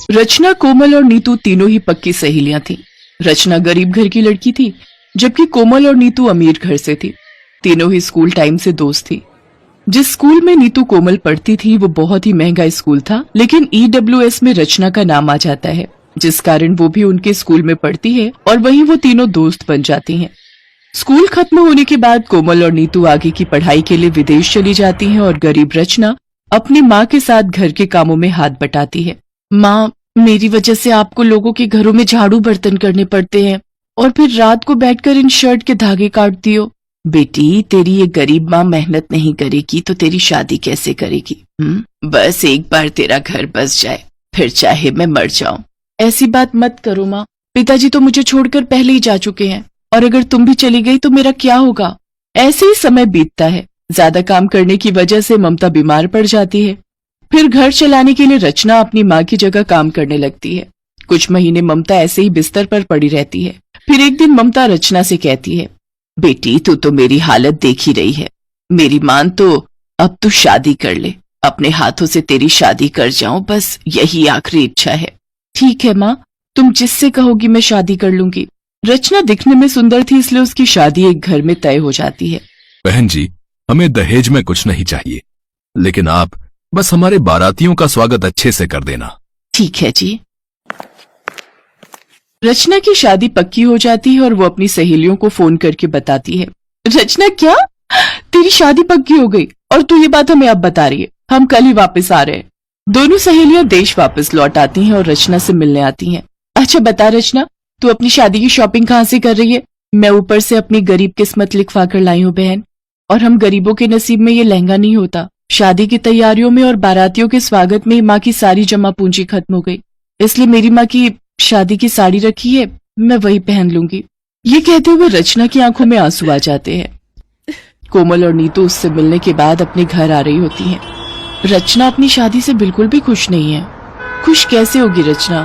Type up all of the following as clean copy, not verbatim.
रचना, कोमल और नीतू तीनों ही पक्की सहेलियां थीं। रचना गरीब घर की लड़की थी, जबकि कोमल और नीतू अमीर घर से थी। तीनों ही स्कूल टाइम से दोस्त थी। जिस स्कूल में नीतू कोमल पढ़ती थी वो बहुत ही महंगा स्कूल था, लेकिन ईडब्ल्यूएस में रचना का नाम आ जाता है, जिस कारण वो भी उनके स्कूल में पढ़ती है और वहीं वो तीनों दोस्त बन जाती हैं। स्कूल खत्म होने के बाद कोमल और नीतू आगे की पढ़ाई के लिए विदेश चली जाती हैं और गरीब रचना अपनी माँ के साथ घर के कामों में हाथ बटाती है। माँ, मेरी वजह से आपको लोगों के घरों में झाड़ू बर्तन करने पड़ते हैं और फिर रात को बैठकर इन शर्ट के धागे काटती हो। बेटी, तेरी ये गरीब माँ मेहनत नहीं करेगी तो तेरी शादी कैसे करेगी? बस एक बार तेरा घर बस जाए, फिर चाहे मैं मर जाऊं। ऐसी बात मत करो माँ, पिताजी तो मुझे छोड़कर पहले ही जा चुके हैं और अगर तुम भी चली गई तो मेरा क्या होगा? ऐसे ही समय बीतता है। ज्यादा काम करने की वजह से ममता बीमार पड़ जाती है। फिर घर चलाने के लिए रचना अपनी माँ की जगह काम करने लगती है। कुछ महीने ममता ऐसे ही बिस्तर पर पड़ी रहती है। फिर एक दिन ममता रचना से कहती है, बेटी, तू तो मेरी हालत देख ही रही है। मेरी मान तो अब तू शादी कर ले, अपने हाथों से तेरी शादी कर जाऊं, बस यही आखिरी इच्छा है। ठीक है माँ, तुम जिससे कहोगी मैं शादी कर लूंगी। रचना दिखने में सुंदर थी, इसलिए उसकी शादी एक घर में तय हो जाती है। बहन जी, हमें दहेज में कुछ नहीं चाहिए, लेकिन आप बस हमारे बारातियों का स्वागत अच्छे से कर देना। ठीक है जी। रचना की शादी पक्की हो जाती है और वो अपनी सहेलियों को फोन करके बताती है। रचना, क्या तेरी शादी पक्की हो गई और तू ये बात हमें अब बता रही है? हम कल ही वापस आ रहे हैं। दोनों सहेलियां देश वापस लौट आती हैं और रचना से मिलने आती हैं। अच्छा बता रचना, तू अपनी शादी की शॉपिंग कहाँ से कर रही है? मैं ऊपर से अपनी गरीब किस्मत लिखवा कर लाई हूँ बहन, और हम गरीबों के नसीब में ये लहंगा नहीं होता। शादी की तैयारियों में और बारातियों के स्वागत में माँ की सारी जमा पूंजी खत्म हो गई, इसलिए मेरी माँ की शादी की साड़ी रखी है, मैं वही पहन लूंगी। ये कहते हुए रचना की आंखों में आंसू आ जाते हैं। कोमल और नीतू उससे मिलने के बाद अपने घर आ रही होती हैं। रचना अपनी शादी से बिल्कुल भी खुश नहीं है। खुश कैसे होगी रचना?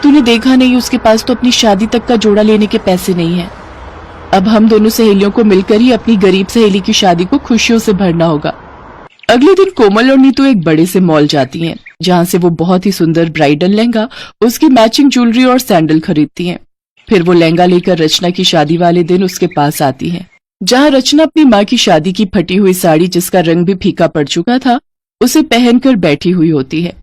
तूने देखा नहीं, उसके पास तो अपनी शादी तक का जोड़ा लेने के पैसे नहीं है। अब हम दोनों सहेलियों को मिलकर ही अपनी गरीब सहेली की शादी को खुशियों से भरना होगा। अगले दिन कोमल और नीतू एक बड़े से मॉल जाती हैं, जहां से वो बहुत ही सुंदर ब्राइडल लहंगा, उसकी मैचिंग ज्वेलरी और सैंडल खरीदती हैं। फिर वो लहंगा लेकर रचना की शादी वाले दिन उसके पास आती है, जहां रचना अपनी माँ की शादी की फटी हुई साड़ी, जिसका रंग भी फीका पड़ चुका था, उसे पहनकर बैठी हुई होती है।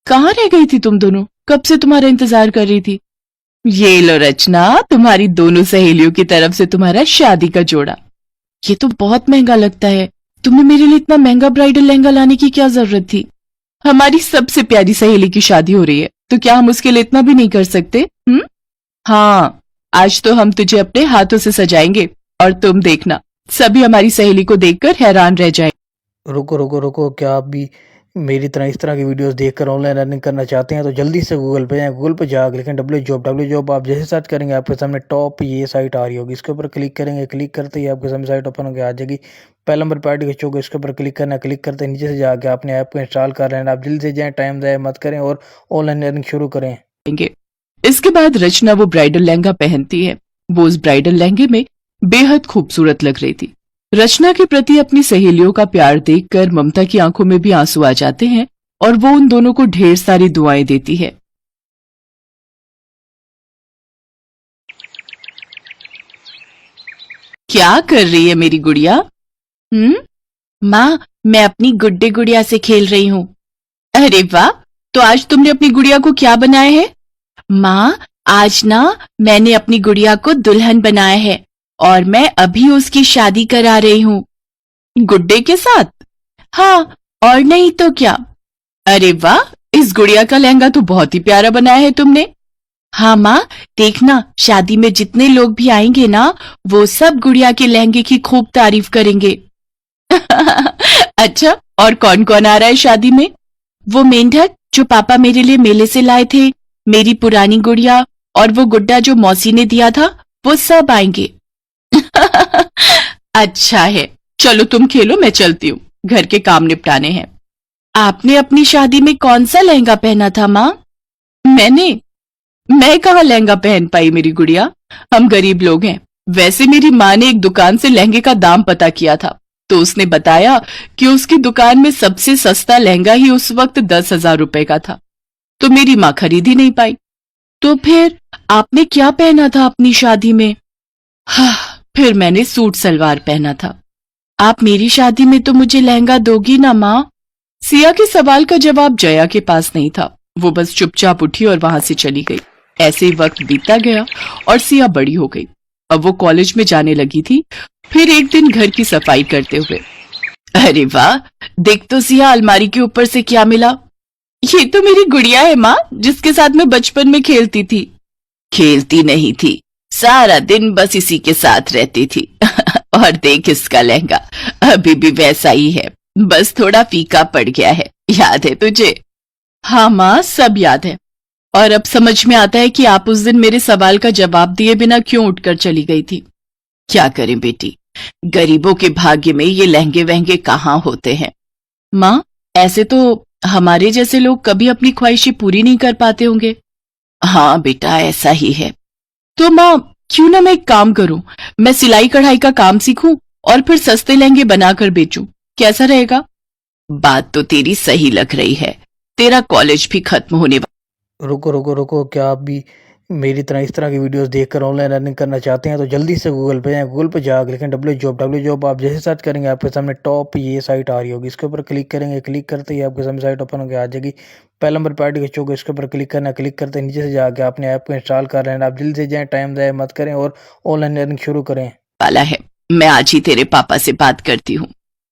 कहाँ रह गई थी तुम दोनों? कब से तुम्हारा इंतजार कर रही थी। ये लो रचना, तुम्हारी दोनों सहेलियों की तरफ से तुम्हारा शादी का जोड़ा। ये तो बहुत महंगा लगता है, तुम्हें मेरे लिए इतना महंगा ब्राइडल लहंगा लाने की क्या जरूरत थी? हमारी सबसे प्यारी सहेली की शादी हो रही है, तो क्या हम उसके लिए इतना भी नहीं कर सकते? हाँ, आज तो हम तुझे अपने हाथों से सजाएंगे और तुम देखना, सभी हमारी सहेली को देखकर हैरान रह जाएंगे। रुको रुको रुको, क्या आप भी मेरी तरह इस तरह की वीडियोस देखकर ऑनलाइन अर्निंग करना चाहते हैं तो जल्दी से गूगल पे जाएं। गूगल पे जाकर लिखें डब्ल्यू जॉब आप जैसे सर्च करेंगे आपके सामने टॉप ये साइट आ रही होगी। इसके ऊपर क्लिक करेंगे, क्लिक करते ही आपके सामने साइट ओपन होकर आ जाएगी। पहले नंबर पर आईडी शो होगा, इसके ऊपर क्लिक करना, क्लिक करते नीचे से जाके आपने ऐप को इंस्टॉल कर लेना। आप जल्दी से जाएं, टाइम ज़ाया मत करें और ऑनलाइन अर्निंग शुरू करें। इसके बाद रचना वो ब्राइडल लहंगा पहनती है। वो उस ब्राइडल लहंगे में बेहद खूबसूरत लग रही थी। रचना के प्रति अपनी सहेलियों का प्यार देखकर ममता की आंखों में भी आंसू आ जाते हैं और वो उन दोनों को ढेर सारी दुआएं देती है। क्या कर रही है मेरी गुड़िया? माँ, मैं अपनी गुड्डे गुड़िया से खेल रही हूँ। अरे वाह, तो आज तुमने अपनी गुड़िया को क्या बनाया है? माँ, आज ना मैंने अपनी गुड़िया को दुल्हन बनाया है और मैं अभी उसकी शादी करा रही हूँ। गुड्डे के साथ? हाँ, और नहीं तो क्या। अरे वाह, इस गुड़िया का लहंगा तो बहुत ही प्यारा बनाया है तुमने। हाँ माँ, देखना, शादी में जितने लोग भी आएंगे ना, वो सब गुड़िया के लहंगे की खूब तारीफ करेंगे। अच्छा, और कौन कौन आ रहा है शादी में? वो मेंढक जो पापा मेरे लिए मेले से लाए थे, मेरी पुरानी गुड़िया और वो गुड्डा जो मौसी ने दिया था, वो सब आएंगे। अच्छा है, चलो तुम खेलो, मैं चलती हूँ, घर के काम निपटाने हैं। आपने अपनी शादी में कौन सा लहंगा पहना था माँ? मैं कहाँ लहंगा पहन पाई मेरी गुड़िया, हम गरीब लोग हैं। वैसे मेरी माँ ने एक दुकान से लहंगे का दाम पता किया था, तो उसने बताया कि उसकी दुकान में सबसे सस्ता लहंगा ही उस वक्त 10,000 रुपए का था। तो मेरी माँ खरीद ही नहीं पाई। तो फिर आपने क्या पहना था अपनी शादी में? हाँ, फिर मैंने सूट सलवार पहना था। आप मेरी शादी में तो मुझे लहंगा दोगी ना माँ? सिया के सवाल का जवाब जया के पास नहीं था। वो बस चुपचाप उठी और वहां से चली गई। ऐसे ही वक्त बीतता गया और सिया बड़ी हो गई। अब वो कॉलेज में जाने लगी थी। फिर एक दिन घर की सफाई करते हुए, अरे वाह, देख तो सिया, अलमारी के ऊपर से क्या मिला? ये तो मेरी गुड़िया है माँ, जिसके साथ मैं बचपन में खेलती थी। खेलती नहीं थी, सारा दिन बस इसी के साथ रहती थी। और देख इसका लहंगा, अभी भी वैसा ही है, बस थोड़ा फीका पड़ गया है। याद है तुझे? हाँ माँ, सब याद है। और अब समझ में आता है कि आप उस दिन मेरे सवाल का जवाब दिए बिना क्यों उठकर चली गई थी। क्या करें बेटी, गरीबों के भाग्य में ये लहंगे वहंगे कहाँ होते हैं। माँ, ऐसे तो हमारे जैसे लोग कभी अपनी ख्वाहिशें पूरी नहीं कर पाते होंगे। हाँ बेटा, ऐसा ही है। तो माँ, क्यों ना मैं एक काम करूं, मैं सिलाई कढ़ाई का काम सीखूं और फिर सस्ते लहंगे बनाकर बेचूं, कैसा रहेगा? बात तो तेरी सही लग रही है, तेरा कॉलेज भी खत्म होने रुको रुको रुको, क्या आप भी मेरी तरह इस तरह की वीडियोस देखकर ऑनलाइन अर्निंग करना चाहते हैं तो जल्दी से गूगल पे जाएं। गूगल पे जाकर लिखें डब्ल्यू जॉब। आप जैसे सर्च करेंगे आपके सामने टॉप ये साइट आ रही होगी, इसके ऊपर क्लिक करेंगे। क्लिक करते ही आपके सामने साइट ओपन होकर आ जाएगी। पहले नंबर पर आईडी का चौक, इसके ऊपर क्लिक करना। क्लिक करते नीचे से जाके अपने ऐप को इंस्टॉल कर लेना। आप जल्दी से जाएँ, टाइम ज़ाया मत करें और ऑनलाइन अर्निंग शुरू करें। वाला है। मैं आज ही तेरे पापा से बात करती हूँ।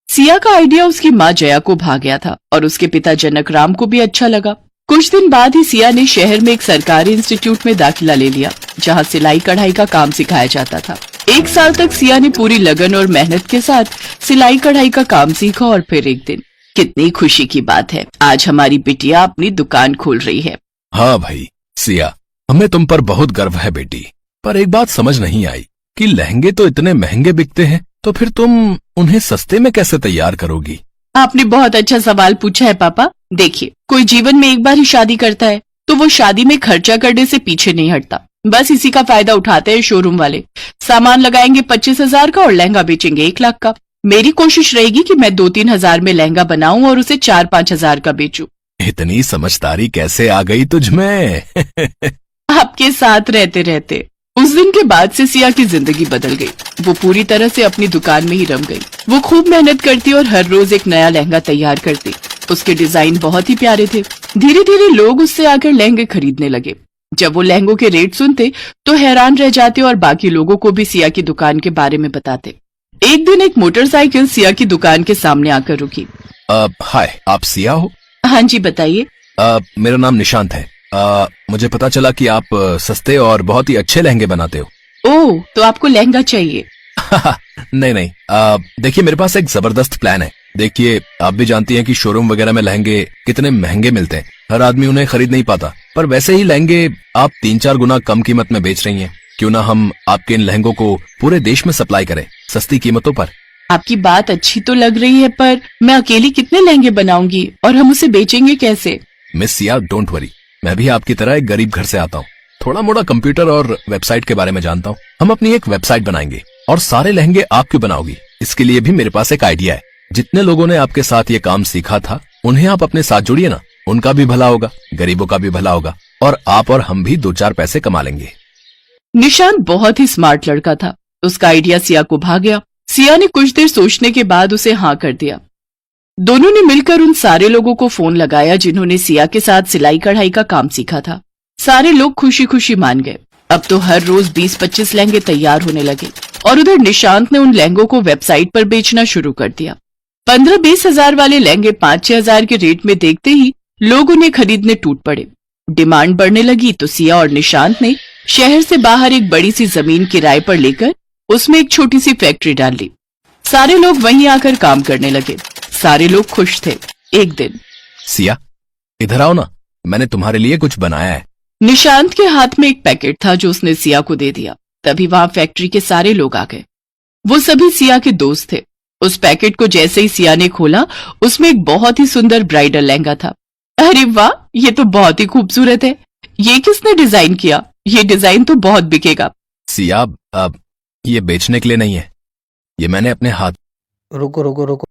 सिया का आइडिया उसकी माँ जया को भा गया था और उसके पिता जनक राम को भी अच्छा लगा। कुछ दिन बाद ही सिया ने शहर में एक सरकारी इंस्टीट्यूट में दाखिला ले लिया, जहाँ सिलाई कढ़ाई का काम सिखाया जाता था। 1 साल तक सिया ने पूरी लगन और मेहनत के साथ सिलाई कढ़ाई का काम सीखा और फिर एक दिन, कितनी खुशी की बात है, आज हमारी बिटिया अपनी दुकान खोल रही है। हाँ भाई सिया, हमें तुम पर बहुत गर्व है बेटी। पर एक बात समझ नहीं आई कि लहंगे तो इतने महंगे बिकते हैं, तो फिर तुम उन्हें सस्ते में कैसे तैयार करोगी? आपने बहुत अच्छा सवाल पूछा है पापा। देखिए, कोई जीवन में एक बार ही शादी करता है तो वो शादी में खर्चा करने से पीछे नहीं हटता। बस इसी का फायदा उठाते हैं शोरूम वाले। सामान लगाएंगे 25,000 का और लहंगा बेचेंगे 1 लाख का। मेरी कोशिश रहेगी कि मैं 2-3 हजार में लहंगा बनाऊं और उसे 4-5 हजार का बेचूं। इतनी समझदारी कैसे आ गई तुझ में? आपके साथ रहते रहते। उस दिन के बाद से सिया की जिंदगी बदल गई। वो पूरी तरह से अपनी दुकान में ही रम गई। वो खूब मेहनत करती और हर रोज एक नया लहंगा तैयार करती। उसके डिजाइन बहुत ही प्यारे थे। धीरे धीरे लोग उससे आकर लहंगे खरीदने लगे। जब वो लहंगों के रेट सुनते तो हैरान रह जाते और बाकी लोगों को भी सिया की दुकान के बारे में बताते। एक दिन एक मोटरसाइकिल सिया की दुकान के सामने आकर रुकी। हाय, आप सिया हो? हाँ जी, बताइए। मेरा नाम निशांत है। मुझे पता चला कि आप सस्ते और बहुत ही अच्छे लहंगे बनाते हो। ओह, तो आपको लहंगा चाहिए? नहीं, देखिए मेरे पास एक जबरदस्त प्लान है। देखिए, आप भी जानती हैं कि शोरूम वगैरह में लहंगे कितने महंगे मिलते हैं, हर आदमी उन्हें खरीद नहीं पाता। पर वैसे ही लहंगे आप 3-4 गुना कम कीमत में बेच रही हैं। क्यों ना हम आपके इन लहंगों को पूरे देश में सप्लाई करें, सस्ती कीमतों पर। आपकी बात अच्छी तो लग रही है, पर मैं अकेली कितने लहंगे बनाऊंगी और हम उसे बेचेंगे कैसे? मिस सिया, डोंट वरी, मैं भी आपकी तरह एक गरीब घर से आता हूँ। थोड़ा मोड़ा कंप्यूटर और वेबसाइट के बारे में जानता हूँ। हम अपनी एक वेबसाइट बनाएंगे और सारे लहंगे आप क्यों बनाओगी, इसके लिए भी मेरे पास एक आइडिया है। जितने लोगों ने आपके साथ ये काम सीखा था, उन्हें आप अपने साथ जोड़िए ना। उनका भी भला होगा, गरीबों का भी भला होगा और आप और हम भी 2-4 पैसे कमा लेंगे। निशांत बहुत ही स्मार्ट लड़का था। उसका आइडिया सिया को भा गया। सिया ने कुछ देर सोचने के बाद उसे हाँ कर दिया। दोनों ने मिलकर उन सारे लोगों को फोन लगाया जिन्होंने सिया के साथ सिलाई कढ़ाई का काम सीखा था। सारे लोग खुशी खुशी मान गए। अब तो हर रोज 20-25 लहंगे तैयार होने लगे और उधर निशांत ने उन लहंगों को वेबसाइट पर बेचना शुरू कर दिया। 15-20 हजार वाले लहंगे 5-6 हजार के रेट में देखते ही लोग उन्हें खरीदने टूट पड़े। डिमांड बढ़ने लगी तो सिया और निशांत ने शहर से बाहर एक बड़ी सी जमीन किराए पर लेकर उसमें एक छोटी सी फैक्ट्री डाल ली। सारे लोग वहीं आकर काम करने लगे। सारे लोग खुश थे। एक दिन, सिया इधर आओ ना, मैंने तुम्हारे लिए कुछ बनाया है। निशांत के हाथ में एक पैकेट था जो उसने सिया को दे दिया। तभी वहां फैक्ट्री के सारे लोग आ गए। वो सभी सिया के दोस्त थे। उस पैकेट को जैसे ही सिया ने खोला, उसमें एक बहुत ही सुंदर ब्राइडल लहंगा था। अरे वाह, ये तो बहुत ही खूबसूरत है। ये किसने डिजाइन किया? ये डिजाइन तो बहुत बिकेगा। सिया, अब ये बेचने के लिए नहीं है, ये मैंने अपने हाथ। रुको रुको रुको